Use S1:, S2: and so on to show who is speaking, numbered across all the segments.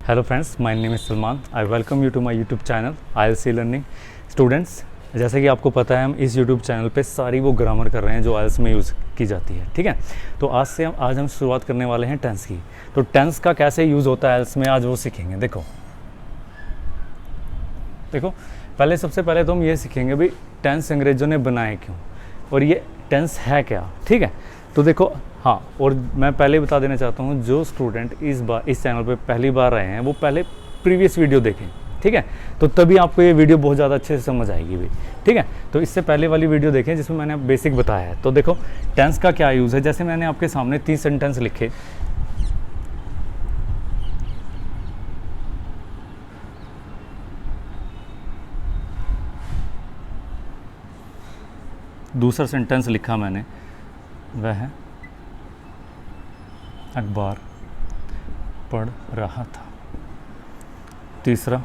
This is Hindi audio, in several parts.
S1: Hello friends, my name is Salman. I welcome you to my YouTube channel IELTS learning. Students, जैसे कि आपको पता है हम इस यूट्यूब चैनल पे सारी वो ग्रामर कर रहे हैं जो IELTS में यूज़ की जाती है। ठीक है, तो आज हम शुरुआत करने वाले हैं टेंस की। तो टेंस का कैसे यूज़ होता है IELTS में आज वो सीखेंगे। देखो पहले सबसे पहले तो हम ये सीखेंगे भाई टेंस अंग्रेज़ों ने बनाए क्यों और ये टेंस है क्या। ठीक है, तो देखो हाँ, और मैं पहले बता देना चाहता हूँ जो स्टूडेंट इस चैनल पे पहली बार आए हैं वो पहले प्रीवियस वीडियो देखें। ठीक है, तो तभी आपको ये वीडियो बहुत ज़्यादा अच्छे से समझ आएगी भाई। ठीक है, तो इससे पहले वाली वीडियो देखें जिसमें मैंने बेसिक बताया है। तो देखो टेंस का क्या यूज़ है। जैसे मैंने आपके सामने 30 सेंटेंस लिखे, दूसरा सेंटेंस लिखा मैंने वह है अखबार पढ़ रहा था। तीसरा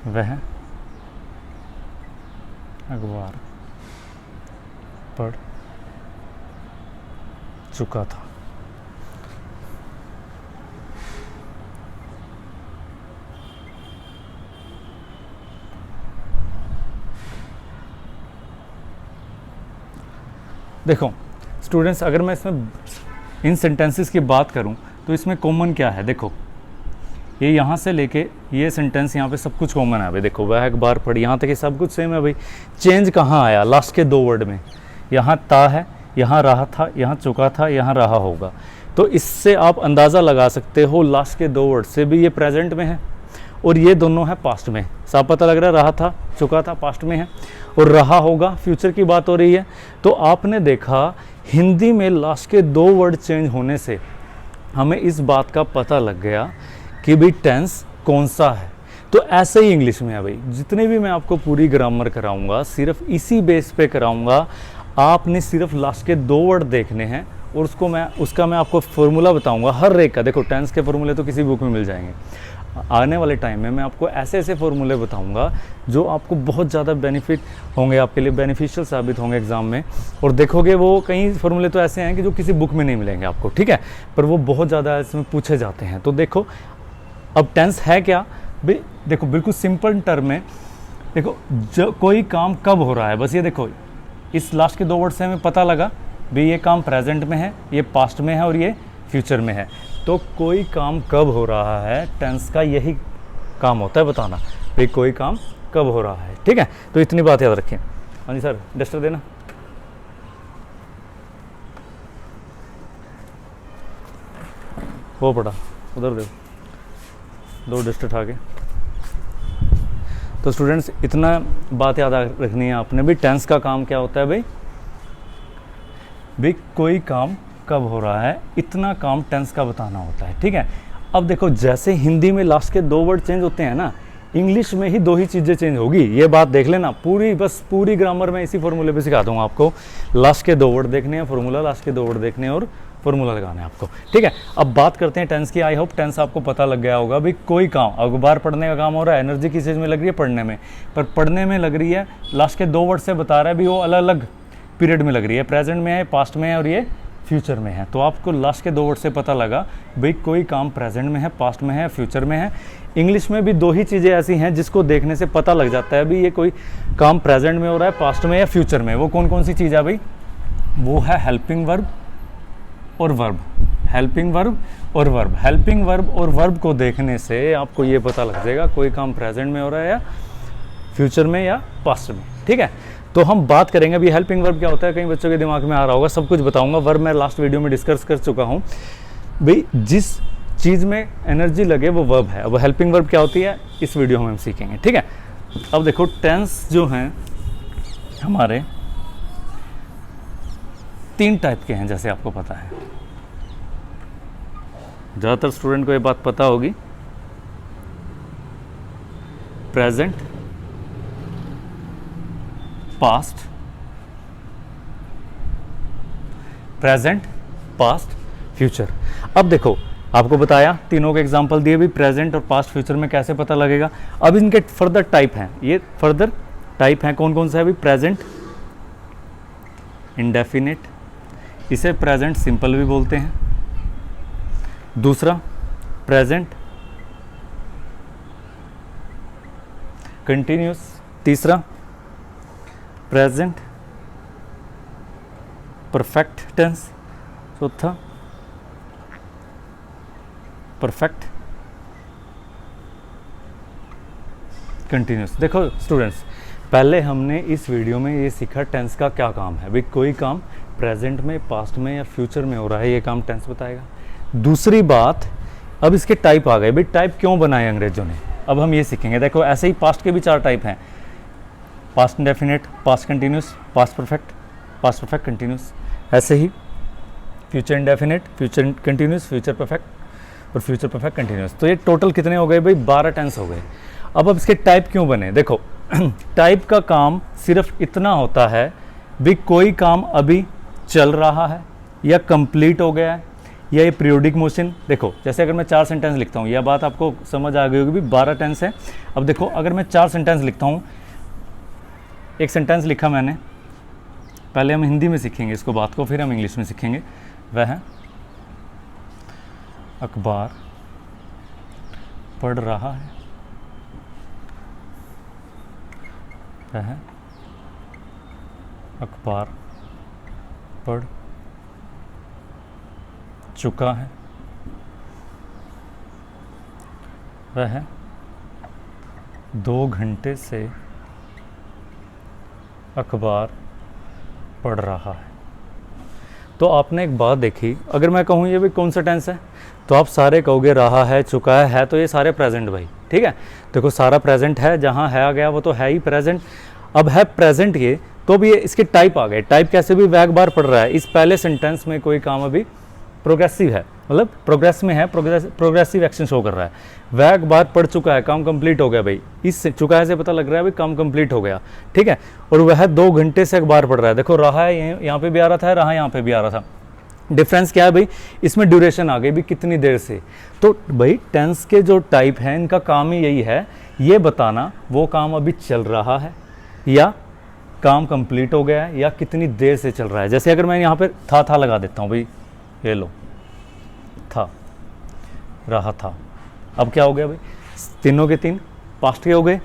S1: वह अखबार पढ़ चुका था। देखो स्टूडेंट्स, अगर मैं इसमें इन सेंटेंसेस की बात करूं तो इसमें कॉमन क्या है। देखो ये यहाँ से लेके ये सेंटेंस यहाँ पे सब कुछ कॉमन है भाई। देखो वह अखबार पढ़, यहाँ तक ये सब कुछ सेम है भाई। चेंज कहाँ आया? लास्ट के 2 वर्ड में। यहाँ था है, यहाँ रहा था, यहाँ चुका था, यहाँ रहा होगा। तो इससे आप अंदाज़ा लगा सकते हो लास्ट के 2 वर्ड से भी ये प्रेजेंट में है और ये दोनों है पास्ट में। साफ पता लग रहा है, रहा था चुका था पास्ट में है और रहा होगा फ्यूचर की बात हो रही है। तो आपने देखा हिंदी में लास्ट के 2 वर्ड चेंज होने से हमें इस बात का पता लग गया कि भाई टेंस कौन सा है। तो ऐसे ही इंग्लिश में है भाई। जितने भी मैं आपको पूरी ग्रामर कराऊंगा सिर्फ इसी बेस पे कराऊंगा। आपने सिर्फ लास्ट के 2 वर्ड देखने हैं और उसका मैं आपको फॉर्मूला बताऊंगा हर एक का। देखो टेंस के फॉर्मूले तो किसी बुक में मिल जाएंगे। आने वाले टाइम में मैं आपको ऐसे ऐसे फॉर्मूले बताऊंगा जो आपको बहुत ज़्यादा बेनिफिट होंगे, आपके लिए बेनिफिशियल साबित होंगे एग्ज़ाम में। और देखोगे वो कई फॉर्मूले तो ऐसे हैं कि जो किसी बुक में नहीं मिलेंगे आपको। ठीक है, पर वो बहुत ज़्यादा इसमें पूछे जाते हैं। तो देखो अब टेंस है क्या भाई। देखो बिल्कुल सिंपल टर्म में देखो जो कोई काम कब हो रहा है, बस ये देखो इस लास्ट के 2 वर्ड से हमें पता लगा भाई ये काम प्रेजेंट में है, ये पास्ट में है और ये फ्यूचर में है। तो कोई काम कब हो रहा है, टेंस का यही काम होता है बताना भाई कोई काम कब हो रहा है। ठीक है, तो इतनी बात याद रखें। हाँ जी सर, डस्टर देना। वो पड़ा उधर दे, 2 डस्टर उठा के। तो स्टूडेंट्स इतना बात याद रखनी है आपने भी टेंस का काम क्या होता है भाई कोई काम कब हो रहा है, इतना काम टेंस का बताना होता है। ठीक है, अब देखो जैसे हिंदी में लास्ट के 2 वर्ड चेंज होते हैं ना, इंग्लिश में ही 2 ही चीज़ें चेंज होगी। ये बात देख लेना, पूरी ग्रामर में इसी फॉर्मूले पे सिखा दूंगा आपको। लास्ट के 2 वर्ड देखने हैं, फॉर्मूला लास्ट के 2 वर्ड देखने और फॉर्मूला लगाना है आपको। ठीक है, अब बात करते हैं टेंस की। आई होप टेंस आपको पता लग गया होगा भाई कोई काम अखबार पढ़ने का काम हो रहा है। एनर्जी किस चीज़ में लग रही है? पढ़ने में। पर पढ़ने में लग रही है, लास्ट के 2 वर्ड से बता रहा है भी वो अलग अलग पीरियड में लग रही है, प्रेजेंट में है, पास्ट में है और ये फ्यूचर में है। तो आपको लास्ट के 2 वर्ड से पता लगा भाई कोई काम प्रेजेंट में है, पास्ट में है, फ्यूचर में है। इंग्लिश में भी 2 ही चीज़ें ऐसी हैं जिसको देखने से पता लग जाता है भाई ये कोई काम प्रेजेंट में हो रहा है, पास्ट में या फ्यूचर में। वो कौन कौन सी चीज़ है भाई? वो है हेल्पिंग वर्ब और वर्ब। हेल्पिंग वर्ब और वर्ब। हेल्पिंग वर्ब और वर्ब को देखने से आपको ये पता लग जाएगा कोई काम प्रेजेंट में हो रहा है या फ्यूचर में या पास्ट में। ठीक है, तो हम बात करेंगे अभी हेल्पिंग वर्ब क्या होता है। कई बच्चों के दिमाग में आ रहा होगा, सब कुछ बताऊंगा। वर्ब मैं लास्ट वीडियो में डिस्कस कर चुका हूँ भाई। जिस चीज़ में एनर्जी लगे वो वर्ब है। अब हेल्पिंग वर्ब क्या होती है इस वीडियो में हम सीखेंगे। ठीक है, अब देखो टेंस जो हैं हमारे 3 टाइप के हैं जैसे आपको पता है। ज़्यादातर स्टूडेंट को ये बात पता होगी। Present, past, present, past, future. अब देखो आपको बताया, तीनों के एग्जांपल दिए भी, प्रेजेंट और पास्ट फ्यूचर में कैसे पता लगेगा। अब इनके फर्दर टाइप हैं, ये फर्दर टाइप हैं कौन कौन सा है भाई? प्रेजेंट इंडेफिनिट, इसे प्रेजेंट सिंपल भी बोलते हैं। दूसरा प्रेजेंट कंटिन्यूस, तीसरा प्रेजेंट परफेक्ट टेंस, चौथा परफेक्ट कंटिन्यूस। देखो स्टूडेंट्स, पहले हमने इस वीडियो में ये सीखा टेंस का क्या काम है। भाई कोई काम प्रेजेंट में, पास्ट में या फ्यूचर में हो रहा है, ये काम टेंस बताएगा। दूसरी बात, अब इसके टाइप आ गए। भाई टाइप क्यों बनाए अंग्रेजों ने, अब हम ये सीखेंगे। देखो ऐसे ही पास्ट के भी 4 टाइप हैं, past indefinite, past continuous, past perfect continuous. ऐसे ही future indefinite, future continuous, future perfect और फ्यूचर परफेक्ट कंटिन्यूस। तो ये टोटल कितने हो गए भाई? 12 टेंस हो गए। अब इसके टाइप क्यों बने? देखो टाइप का काम सिर्फ इतना होता है भी कोई काम अभी चल रहा है या कंप्लीट हो गया है या ये पीरियोडिक मोशन। देखो जैसे अगर मैं 4 सेंटेंस लिखता हूँ, यह बात आपको समझ आ गई होगी भी 12 टेंस है। अब देखो अगर मैं 4 सेंटेंस लिखता हूँ, एक सेंटेंस लिखा मैंने, पहले हम हिंदी में सीखेंगे इसको बात को, फिर हम इंग्लिश में सीखेंगे। वह है अखबार पढ़ रहा है, वह अखबार पढ़ चुका है, वह 2 घंटे से अखबार पढ़ रहा है। तो आपने एक बात देखी, अगर मैं कहूँ ये भी कौन सा टेंस है, तो आप सारे कहोगे रहा है, चुका है, तो ये सारे प्रेजेंट भाई, ठीक है। देखो सारा प्रेजेंट है, जहाँ है आ गया वो तो है ही प्रेजेंट। अब है प्रेजेंट ये, तो भी ये इसके टाइप आ गए। टाइप कैसे भी? वह अखबार पढ़ रहा है। इस पहले सेंटेंस में कोई काम अभी प्रोग्रेसिव है, मतलब प्रोग्रेस में है, प्रोग्रेसिव एक्शन शो कर रहा है। वह अखबार पढ़ चुका है, काम कंप्लीट हो गया भाई। इस चुका है से पता लग रहा है भाई काम कंप्लीट हो गया, ठीक है। और वह 2 घंटे से अखबार पढ़ रहा है। देखो रहा है यहाँ पे भी आ रहा था, रहा यहाँ पे भी आ रहा था। डिफरेंस क्या है भाई? इसमें ड्यूरेशन आ गई भी कितनी देर से। तो भाई टेंस के जो टाइप हैं इनका काम ही यही है, ये बताना वो काम अभी चल रहा है या काम कंप्लीट हो गया है या कितनी देर से चल रहा है। जैसे अगर मैं यहाँ पे था लगा देता हूँ भाई, ये लो था, रहा था। अब क्या हो गया भाई? तीनों के 3 पास्ट के हो गए।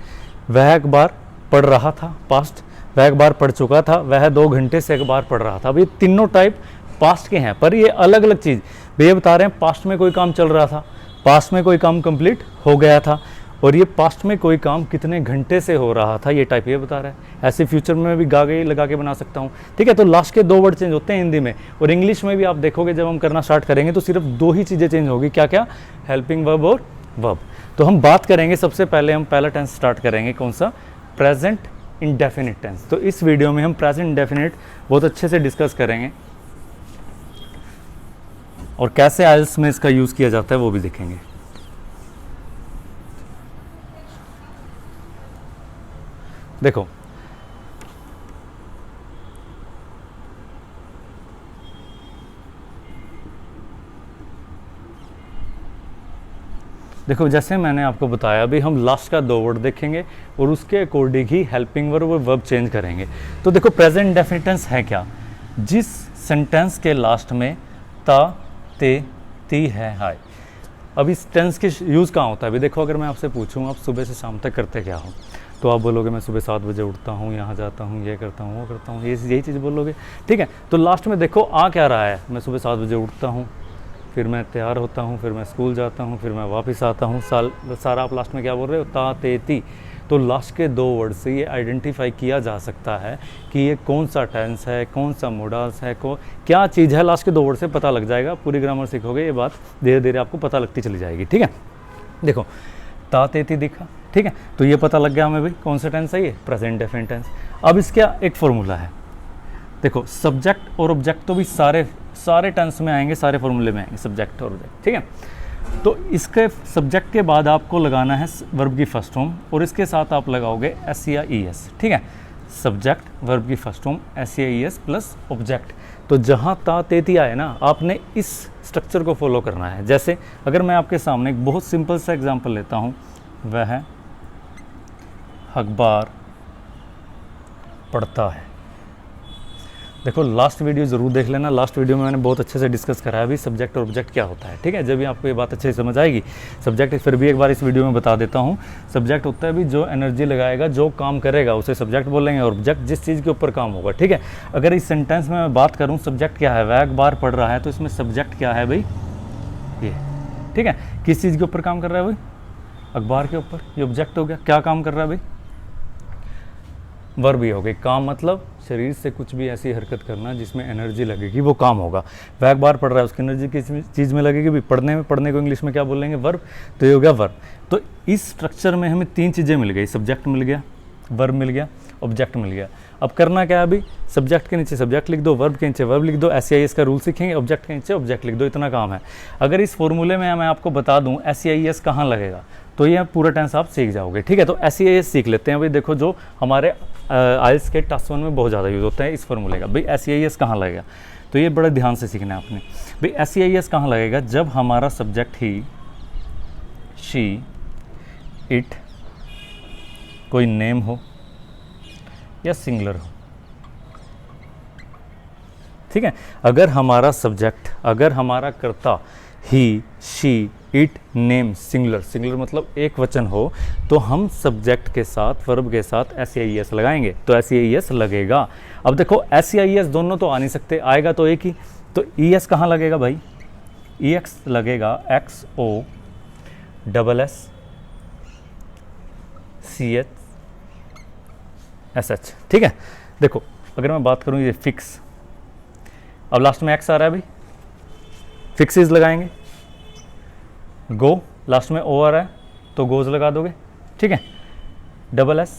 S1: वह अखबार पढ़ रहा था, पास्ट। वह अखबार पढ़ चुका था, वह 2 घंटे से अखबार पढ़ रहा था। अब ये तीनों टाइप पास्ट के हैं, पर ये अलग अलग चीज़ भैया बता रहे हैं। पास्ट में कोई काम चल रहा था, पास्ट में कोई काम कंप्लीट हो गया था, और ये पास्ट में कोई काम कितने घंटे से हो रहा था, ये टाइप ये बता रहा है। ऐसे फ्यूचर में भी गागे लगा के बना सकता हूँ, ठीक है। तो लास्ट के 2 वर्ड चेंज होते हैं हिंदी में, और इंग्लिश में भी आप देखोगे जब हम करना स्टार्ट करेंगे तो सिर्फ 2 ही चीज़ें चेंज होगी। क्या क्या? हेल्पिंग वर्ब और वर्ब। तो हम बात करेंगे, सबसे पहले हम पहला टेंस स्टार्ट करेंगे, कौन सा? Present indefinite tense. तो इस वीडियो में हम प्रेजेंट इंडेफिनिट बहुत अच्छे से डिस्कस करेंगे और कैसे आइल्स में इसका यूज़ किया जाता है वो भी देखेंगे। देखो देखो जैसे मैंने आपको बताया अभी हम लास्ट का 2 वर्ड देखेंगे और उसके अकॉर्डिंग ही हेल्पिंग वर्ब और वर्ब चेंज करेंगे। तो देखो प्रेजेंट इंडेफिनिट टेंस है क्या? जिस सेंटेंस के लास्ट में ता, ते, ती है, हाय। अब इस टेंस के यूज़ कहाँ होता है? अभी देखो अगर मैं आपसे पूछूं आप सुबह से शाम तक करते क्या हो, तो आप बोलोगे मैं सुबह 7 बजे उठता हूँ, यहाँ जाता हूँ, ये करता हूँ, वो करता हूँ, यही चीज़ बोलोगे, ठीक है। तो लास्ट में देखो आ क्या रहा है? मैं सुबह 7 बजे उठता हूँ, फिर मैं तैयार होता हूँ, फिर मैं स्कूल जाता हूँ, फिर मैं वापस आता हूँ। सारा आप लास्ट में क्या बोल रहे हो? ता, ते, ती। तो लास्ट के 2 वर्ड से ये आइडेंटिफाई किया जा सकता है कि ये कौन सा टेंस है, कौन सा मोडास है, क्या चीज़ है। लास्ट के 2 वर्ड से पता लग जाएगा। पूरी ग्रामर सीखोगे ये बात धीरे धीरे आपको पता लगती चली जाएगी, ठीक है। देखो ता, ते, ती दिखा, ठीक है। तो ये पता लग गया हमें भाई कौन सा टेंस है, ये प्रेजेंट इंडेफिनिट टेंस। अब इसका एक फॉर्मूला है। देखो सब्जेक्ट और ऑब्जेक्ट तो भी सारे टेंस में आएंगे, सारे फॉर्मूले में आएंगे सब्जेक्ट और ऑब्जेक्ट, ठीक है। तो इसके सब्जेक्ट के बाद आपको लगाना है वर्ब की फर्स्ट फॉर्म और इसके साथ आप लगाओगे एस या ई एस, ठीक है। सब्जेक्ट वर्ब की फर्स्ट फॉर्म एस या ई एस प्लस ऑब्जेक्ट। तो जहाँ ता, ते, ती आए ना, आपने इस स्ट्रक्चर को फॉलो करना है। जैसे अगर मैं आपके सामने एक बहुत सिंपल सा एग्जांपल लेता हूँ, वह अखबार पढ़ता है। देखो लास्ट वीडियो ज़रूर देख लेना, लास्ट वीडियो में मैंने बहुत अच्छे से डिस्कस करा है अभी सब्जेक्ट और ऑब्जेक्ट क्या होता है, ठीक है। जब भी आपको ये बात अच्छे से समझ आएगी, सब्जेक्ट फिर भी एक बार इस वीडियो में बता देता हूँ। सब्जेक्ट होता है भी जो एनर्जी लगाएगा, जो काम करेगा उसे सब्जेक्ट बोलेंगे, और ऑब्जेक्ट जिस चीज़ के ऊपर काम होगा, ठीक है। अगर इस सेंटेंस में मैं बात करूँ सब्जेक्ट क्या है, वह अखबार पढ़ रहा है, तो इसमें सब्जेक्ट क्या है भाई, ये, ठीक है। किस चीज़ के ऊपर काम कर रहा है भाई, अखबार के ऊपर, ये ऑब्जेक्ट हो गया। क्या काम कर रहा है भाई, वर्ब ही हो गई। काम मतलब शरीर से कुछ भी ऐसी हरकत करना जिसमें एनर्जी लगेगी, वो काम होगा। वह अखबार पढ़ रहा है, उसकी एनर्जी किस चीज़ में लगेगी भी, पढ़ने में। पढ़ने को इंग्लिश में क्या बोलेंगे, वर्ब। तो ये हो गया वर्ब। तो इस स्ट्रक्चर में हमें 3 चीज़ें मिल गई, सब्जेक्ट मिल गया, वर्ब मिल गया, ऑब्जेक्ट मिल गया। अब करना क्या है अभी, सब्जेक्ट के नीचे सब्जेक्ट लिख दो, वर्ब के नीचे वर्ब लिख दो, SEIS का रूल सीखेंगे, ऑब्जेक्ट के नीचे ऑब्जेक्ट लिख दो, इतना काम है। अगर इस फॉर्मूले में मैं आपको बता दूं SEIS कहाँ लगेगा, तो ये पूरा टेंस आप सीख जाओगे, ठीक है। तो SEIS सीख लेते हैं भाई। देखो जो हमारे आइल्स के टास्क 1 में बहुत ज़्यादा यूज़ होता है इस फॉर्मूले का, भाई SEIS कहाँ लगेगा, तो ये बड़ा ध्यान से सीखना है आपने। भाई SEIS कहाँ लगेगा, जब हमारा सब्जेक्ट ही, शी, इट, कोई नेम हो या सिंगुलर हो, ठीक है। अगर हमारा सब्जेक्ट, अगर हमारा कर्ता he, she, it, name, singular, singular मतलब एक वचन हो, तो हम सब्जेक्ट के साथ, वर्ब के साथ SEIS लगाएंगे, तो SEIS लगेगा। अब देखो SEIS दोनों तो आ नहीं सकते, आएगा तो एक ही, तो ES कहाँ लगेगा भाई, EX लगेगा, XOSSCHSH, ठीक है। देखो अगर मैं बात करूँ ये फिक्स, अब लास्ट में X आ रहा है भाई, फिक्सेस लगाएंगे। गो, लास्ट में O आ रहा है तो गोज लगा दोगे, ठीक है। SS,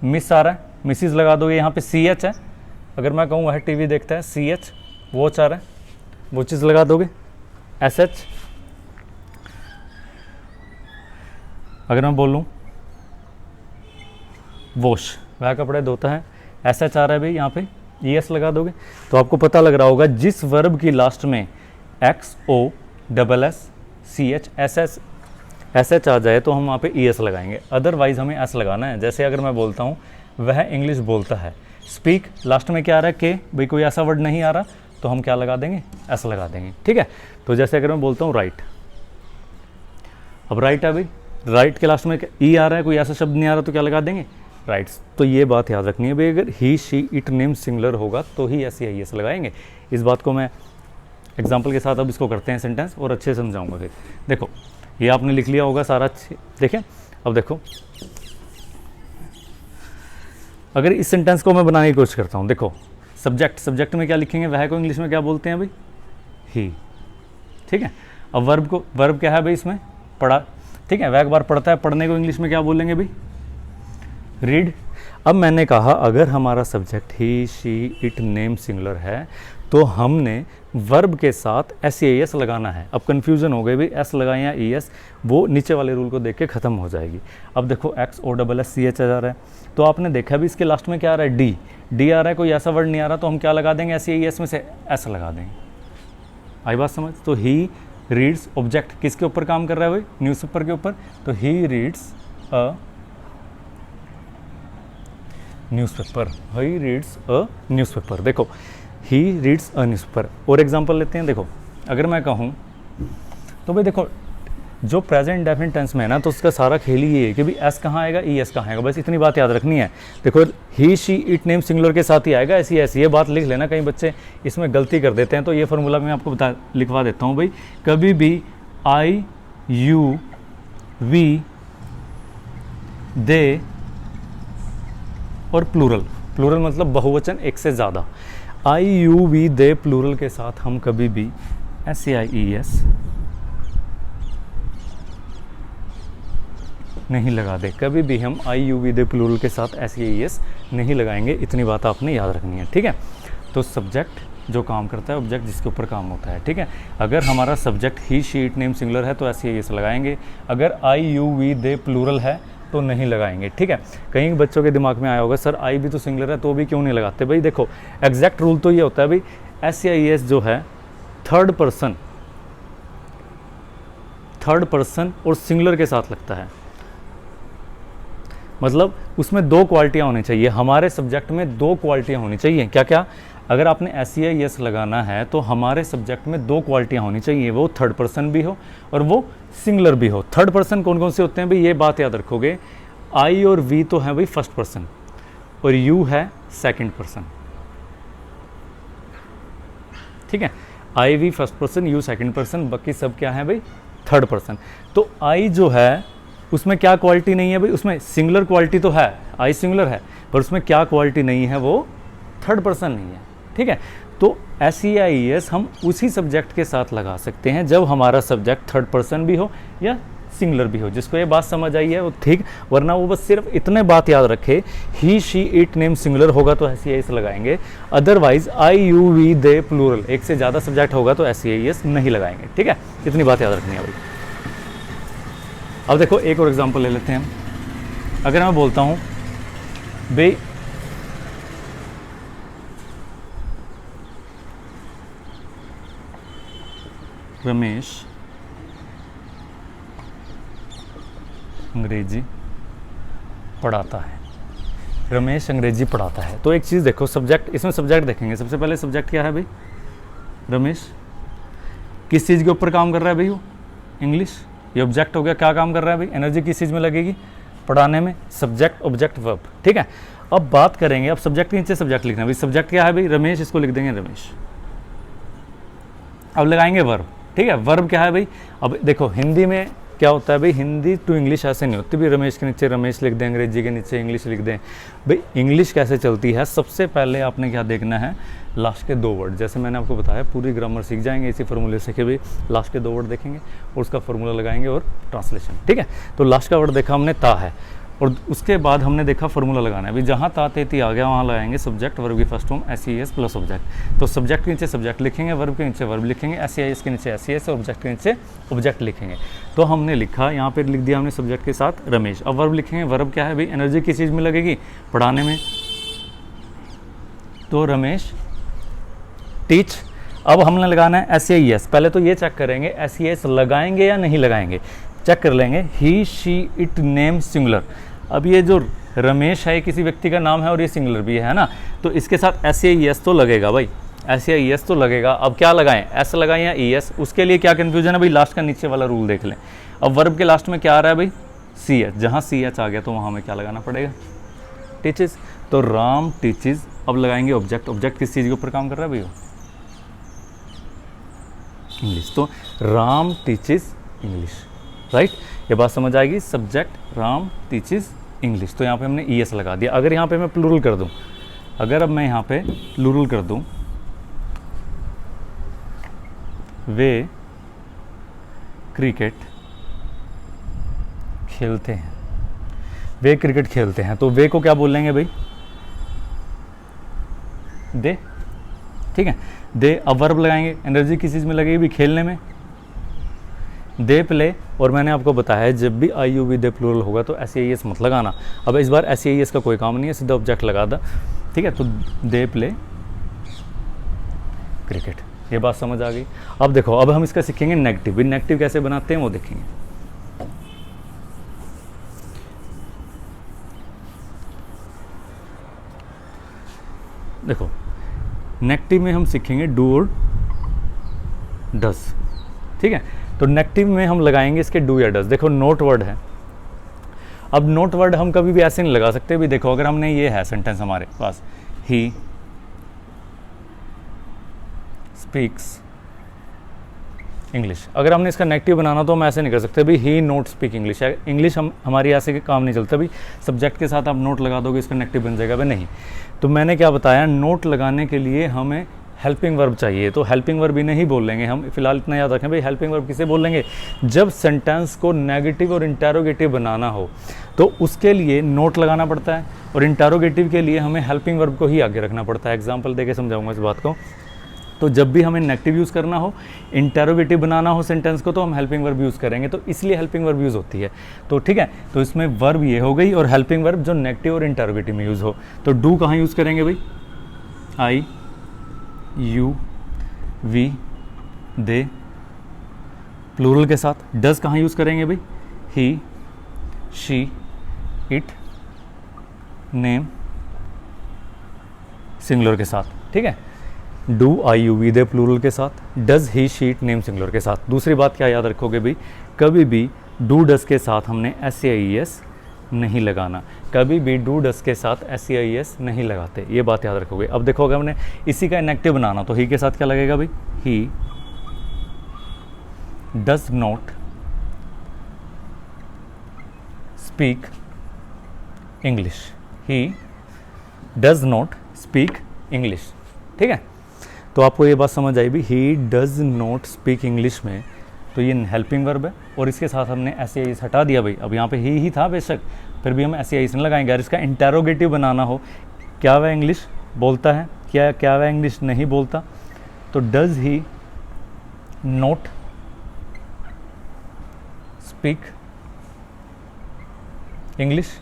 S1: मिस आ रहा है, मिसिस लगा दोगे। यहाँ पे CH है, अगर मैं कहूँ वह टीवी देखता है, CH, वॉच आ रहा है, वॉचेस लगा दोगे। SH, अगर मैं बोलूँ वॉश, वह कपड़े धोता है, SH आ रहा है भाई, यहाँ पे ES लगा दोगे। तो आपको पता लग रहा होगा जिस वर्ब की लास्ट में XOSSCHSH आ जाए तो हम वहाँ पे ES लगाएंगे, अदरवाइज हमें S लगाना है। जैसे अगर मैं बोलता हूँ वह इंग्लिश बोलता है, स्पीक, लास्ट में क्या आ रहा है, के, भाई कोई ऐसा वर्ड नहीं आ रहा तो हम क्या लगा देंगे, S लगा देंगे, ठीक है। तो जैसे अगर मैं बोलता हूँ राइट, अब राइट है भाई, राइट के लास्ट में E आ रहा है, कोई ऐसा शब्द नहीं आ रहा तो क्या लगा देंगे, राइट्स। तो ये बात याद रखनी है भाई, अगर ही, शी, इट, नेम सिंगुलर होगा तो ही SEIS लगाएंगे। इस बात को मैं एग्जाम्पल के साथ अब इसको करते हैं सेंटेंस और अच्छे से समझाऊंगा। फिर देखो ये आपने लिख लिया होगा सारा, अच्छे देखें। अब देखो अगर इस सेंटेंस को मैं बनाने की कोशिश करता हूँ, देखो सब्जेक्ट, सब्जेक्ट में क्या लिखेंगे, वह को इंग्लिश में क्या बोलते हैं भाई, ही, ठीक है। अब वर्ब को, वर्ब क्या है भाई इसमें, पढ़ा, ठीक है। वह एक बार पढ़ता है, पढ़ने को इंग्लिश में क्या बोलेंगे भाई, रीड। अब मैंने कहा अगर हमारा subject he, she, it, name singular है तो हमने वर्ब के साथ SEIS लगाना है। अब कन्फ्यूज़न हो गई भाई, S लगाएं या ES, वो नीचे वाले रूल को देख के ख़त्म हो जाएगी। अब देखो XOSSCH आ रहा है, तो आपने देखा भी इसके लास्ट में क्या आ रहा है, D आ रहा है, कोई ऐसा वर्ड नहीं आ रहा तो हम क्या लगा देंगे, SEIS में से S लगा देंगे। आई बात समझ। तो ही रीड्स, ऑब्जेक्ट किसके ऊपर काम कर रहा है भाई, न्यूज़पेपर के ऊपर, तो he reads a newspaper, he reads a newspaper. देखो ही रीड्स अ न्यूज़पेपर। और एग्जांपल लेते हैं, देखो अगर मैं कहूँ तो भाई देखो जो प्रेजेंट डेफिनेट टेंस में है ना, तो उसका सारा खेल ही ये है कि भाई S कहाँ आएगा, ES कहाँ आएगा, बस इतनी बात याद रखनी है। देखो ही, शी, इट, नेम सिंगुलर के साथ ही आएगा, ऐसी ये बात लिख लेना। कई बच्चे इसमें गलती कर देते हैं, तो ये फार्मूला मैं आपको लिखवा देता हूँ भाई। कभी भी I, you, we, they और प्लूरल, प्लूरल मतलब बहुवचन, एक से ज़्यादा, I, you, we, they plural के साथ हम कभी भी SEIS नहीं लगा दे, कभी भी हम I, you, we, they plural के साथ SEIS नहीं लगाएंगे। इतनी बात आपने याद रखनी है, ठीक है। तो सब्जेक्ट जो काम करता है, ऑब्जेक्ट जिसके ऊपर काम होता है, ठीक है। अगर हमारा subject he, she, it, name singular है तो SEIS लगाएंगे, अगर I, you, we, they प्लूरल है तो नहीं लगाएंगे, ठीक है। कई बच्चों के दिमाग में आया होगा सर आई भी तो सिंगुलर है तो भी क्यों नहीं लगाते, भाई देखो एग्जैक्ट रूल तो ये होता है भाई, SEIS जो है थर्ड पर्सन और सिंगुलर के साथ लगता है। मतलब उसमें दो क्वालिटियाँ होनी चाहिए, हमारे सब्जेक्ट में दो क्वालिटियाँ होनी चाहिए। क्या क्या? अगर आपने SEIS लगाना है तो हमारे सब्जेक्ट में दो क्वालिटियाँ होनी चाहिए, वो थर्ड पर्सन भी हो और वो सिंगुलर भी हो। थर्ड पर्सन कौन कौन से होते हैं भाई, ये बात याद रखोगे। I और V तो है भाई फर्स्ट पर्सन और U है सेकंड पर्सन, ठीक है। I V first person, U second person, बाकी सब क्या है भाई थर्ड पर्सन। तो I जो है उसमें क्या क्वालिटी नहीं है भाई, उसमें सिंगुलर क्वालिटी तो है, I सिंगुलर है, पर उसमें क्या क्वालिटी नहीं है, वो थर्ड पर्सन नहीं है, ठीक है। तो SEIS हम उसी सब्जेक्ट के साथ लगा सकते हैं जब हमारा सब्जेक्ट थर्ड पर्सन भी हो या सिंगुलर भी हो। जिसको ये बात समझ आई है वो ठीक, वरना वो बस सिर्फ इतने बात याद रखे, he she it name singular होगा तो SEIS लगाएंगे, otherwise I U V they plural एक से ज़्यादा सब्जेक्ट होगा तो SEIS नहीं लगाएंगे, ठीक है। इतनी बात याद रखनी है भाई। अब देखो एक और एग्जांपल ले लेते हैं। अगर मैं बोलता हूँ भाई रमेश अंग्रेजी पढ़ाता है, रमेश अंग्रेजी पढ़ाता है, तो एक चीज़ देखो, सब्जेक्ट, इसमें सब्जेक्ट देखेंगे। सबसे पहले सब्जेक्ट क्या है भाई, रमेश किस चीज़ के ऊपर काम कर रहा है भाई, वो इंग्लिश। ये ऑब्जेक्ट हो गया, क्या काम कर रहा है भाई, एनर्जी किस चीज़ में लगेगी, पढ़ाने में। सब्जेक्ट ऑब्जेक्ट वर्ब, ठीक है। अब बात करेंगे, अब सब्जेक्ट के नीचे सब्जेक्ट लिखना है भाई। सब्जेक्ट क्या है भाई, रमेश, इसको लिख देंगे रमेश। अब लगाएंगे वर्ब, ठीक है। वर्ब क्या है भाई, अब देखो हिंदी में क्या होता है भाई, हिंदी टू इंग्लिश ऐसे नहीं होती भाई, रमेश के नीचे रमेश लिख दें, अंग्रेजी के नीचे इंग्लिश लिख दें। भाई इंग्लिश कैसे चलती है, सबसे पहले आपने क्या देखना है, लास्ट के दो वर्ड। जैसे मैंने आपको बताया पूरी ग्रामर सीख जाएंगे इसी फॉर्मूले से कि भाई लास्ट के दो वर्ड देखेंगे और उसका फॉर्मूला लगाएंगे और ट्रांसलेशन, ठीक है। तो लास्ट का वर्ड देखा हमने ता है, और उसके बाद हमने देखा फॉर्मूला लगाना है। अभी जहाँ ता तेती आ गया वहाँ लगाएंगे सब्जेक्ट वर्ब की first form SEIS plus object. तो सब्जेक्ट के नीचे सब्जेक्ट लिखेंगे, वर्ब के नीचे वर्ब लिखेंगे, SEIS के नीचे SEIS और ऑब्जेक्ट के नीचे ऑब्जेक्ट लिखेंगे। तो हमने लिखा, यहाँ पे लिख दिया हमने सब्जेक्ट के साथ रमेश। अब वर्ब लिखेंगे, वर्ब क्या है भाई, एनर्जी किस चीज़ में लगेगी, पढ़ाने में, तो रमेश टीच। अब हमने लगाना है SEIS। पहले तो ये चेक करेंगे SEIS लगाएंगे या नहीं लगाएंगे, चेक कर लेंगे। ही शी इट नेम सिंगुलर। अब ये जो रमेश है किसी व्यक्ति का नाम है और ये सिंगुलर भी है ना, तो इसके साथ SEIS तो लगेगा भाई, SEIS तो लगेगा। अब क्या लगाएं, S लगाएं या ES, उसके लिए क्या कन्फ्यूजन है भाई, लास्ट का नीचे वाला रूल देख लें। अब वर्ब के लास्ट में क्या आ रहा है भाई, CH, जहाँ CH आ गया तो वहाँ हमें क्या लगाना पड़ेगा, टीचेस। तो राम टीचेस। अब लगाएंगे ऑब्जेक्ट, ऑब्जेक्ट किस चीज़ के ऊपर काम कर रहा है भाई, इंग्लिश। तो राम टीचेस इंग्लिश, राइट। ये बात समझ आएगी, सब्जेक्ट राम टीचेस इंग्लिश। तो यहाँ पे हमने ES लगा दिया। अगर यहाँ पे मैं प्लूरल कर दूँ, अगर अब मैं यहाँ पे प्लूरल कर दूँ, वे क्रिकेट खेलते हैं, वे क्रिकेट खेलते हैं, तो वे को क्या बोल लेंगे भाई, दे, ठीक है, दे। अब वर्ब लगाएंगे, एनर्जी किस चीज़ में लगेगी भी, खेलने में, दे प्ले। और मैंने आपको बताया है जब भी I U V they plural होगा तो SEIS मत लगाना। अब इस बार SEIS का कोई काम नहीं है, सीधा ऑब्जेक्ट लगा दा, ठीक है। तो दे प्ले क्रिकेट, ये बात समझ आ गई। अब देखो, अब हम इसका सीखेंगे नेगेटिव। नेगेटिव कैसे बनाते हैं वो देखेंगे। देखो नेगेटिव में हम सीखेंगे डू और डस, ठीक है। तो नेगेटिव में हम लगाएंगे इसके डू या डस। देखो नोट वर्ड है, अब नोट वर्ड हम कभी भी ऐसे नहीं लगा सकते भी। देखो अगर हमने ये है सेंटेंस हमारे पास, ही स्पीक्स इंग्लिश, अगर हमने इसका नेगेटिव बनाना तो हम ऐसे नहीं कर सकते भाई ही नोट स्पीक इंग्लिश। इंग्लिश हम हमारी ऐसे काम नहीं चलता भाई, सब्जेक्ट के साथ आप नोट लगा दोगे इसका नेगेटिव बन जाएगा भाई, नहीं। तो मैंने क्या बताया, नोट लगाने के लिए हमें हेल्पिंग वर्ब चाहिए, तो हेल्पिंग वर्ब ही नहीं बोल लेंगे हम। फिलहाल इतना याद रखें भाई, हेल्पिंग वर्ब किसे बोल लेंगे, जब सेंटेंस को नेगेटिव और इंटेरोगेटिव बनाना हो तो उसके लिए नोट लगाना पड़ता है, और इंटेरोगेटिव के लिए हमें हेल्पिंग वर्ब को ही आगे रखना पड़ता है। एग्जाम्पल देके समझाऊंगा इस बात को। तो जब भी हमें नेगेटिव यूज़ करना हो, इंटेरोगेटिव बनाना हो सेंटेंस को, तो हम हेल्पिंग वर्ब यूज़ करेंगे, तो इसलिए हेल्पिंग वर्ब यूज़ होती है। तो ठीक है, तो इसमें वर्ब ये हो गई और हेल्पिंग वर्ब जो नेगेटिव और इंटेरोगेटिव में यूज़ हो। तो डू कहाँ यूज़ करेंगे भाई, I U V they plural के साथ। डज कहाँ यूज़ करेंगे भाई, he she it name singular के साथ, ठीक है। डू IUV दे प्लूरल के साथ, does he sheet name singular के साथ। दूसरी बात क्या याद रखोगे भाई, कभी भी डू डस के साथ हमने SAIS नहीं लगाना, कभी भी डू डस के साथ SAIS नहीं लगाते, ये बात याद रखोगे। अब देखोगे हमने इसी का इनएक्टिव बनाना, तो ही के साथ क्या लगेगा भाई, he does not speak English, he does not speak English, ठीक है। तो आपको ये बात समझ आई भी, he does not speak English में तो ये हेल्पिंग वर्ब है, और इसके साथ हमने SAIS हटा दिया भाई। अब यहाँ पे ही था बेशक, फिर भी हम SAIS नहीं लगाएंगे। अगर इसका इंटेरोगेटिव बनाना हो, क्या वह इंग्लिश बोलता है, क्या वह इंग्लिश नहीं बोलता, तो does he not speak English,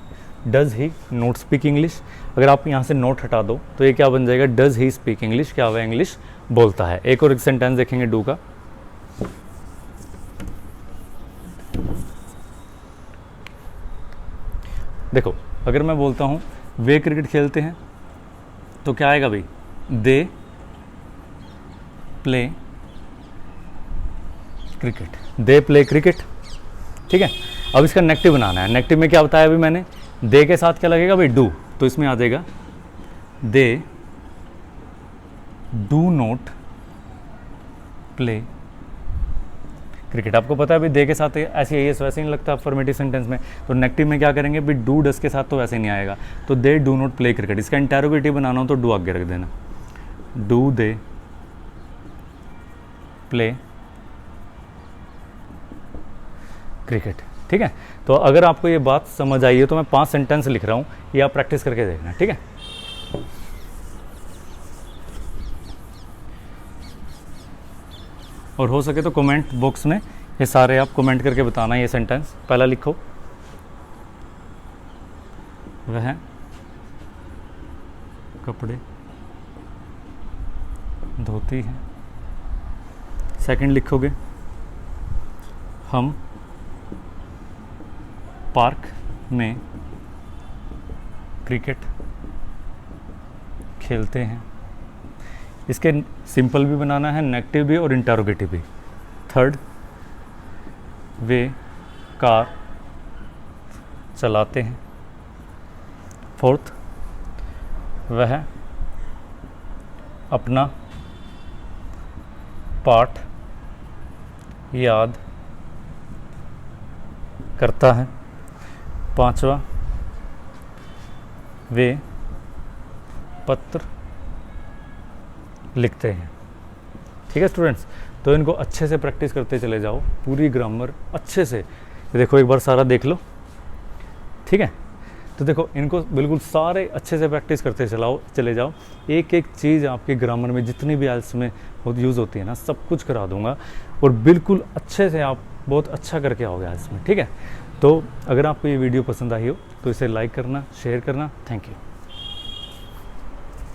S1: does he not speak English. अगर आप यहाँ से नोट हटा दो तो ये क्या बन जाएगा, डज ही स्पीक इंग्लिश, क्या वह इंग्लिश बोलता है। एक और एक सेंटेंस देखेंगे डू का, देखो अगर मैं बोलता हूँ वे क्रिकेट खेलते हैं तो क्या आएगा भाई, they play cricket, they play cricket, ठीक है। अब इसका नेगेटिव बनाना है। नेगेटिव में क्या बताया अभी मैंने, दे के साथ क्या लगेगा भाई, डू, तो इसमें आ जाएगा they do not play cricket. आपको पता है भाई दे के साथ SAIS वैसे ही नहीं लगता अफर्मेटिव सेंटेंस में, तो नेगेटिव में क्या करेंगे भाई, डू डस के साथ तो वैसे नहीं आएगा, तो they do not play cricket. इसका इंटेरोगेटिव बनाना हो तो डू आगे रख देना, डू दे प्ले क्रिकेट, ठीक है। तो अगर आपको ये बात समझ आई है तो मैं 5 सेंटेंस लिख रहा हूँ, ये आप प्रैक्टिस करके देखना, ठीक है। और हो सके तो कमेंट बॉक्स में ये सारे आप कमेंट करके बताना। ये सेंटेंस पहला लिखो, वह कपड़े धोती है। सेकंड लिखोगे, हम पार्क में क्रिकेट खेलते हैं। इसके सिंपल भी बनाना है, नेगेटिव भी और इंटेरोगेटिव भी। थर्ड, वे कार चलाते हैं। फोर्थ, वह अपना पाठ याद करता है। पांचवा, वे पत्र लिखते हैं। ठीक है स्टूडेंट्स, तो इनको अच्छे से प्रैक्टिस करते चले जाओ, पूरी ग्रामर अच्छे से। देखो एक बार सारा देख लो, ठीक है। तो देखो इनको बिल्कुल सारे अच्छे से प्रैक्टिस करते चले जाओ। एक एक चीज़ आपके ग्रामर में जितनी भी आइल्स में यूज़ होती है ना, सब कुछ करा दूंगा और बिल्कुल अच्छे से आप बहुत अच्छा करके आओगे आइल्स में, ठीक है। तो अगर आपको ये वीडियो पसंद आई हो तो इसे लाइक करना, शेयर करना। Thank you.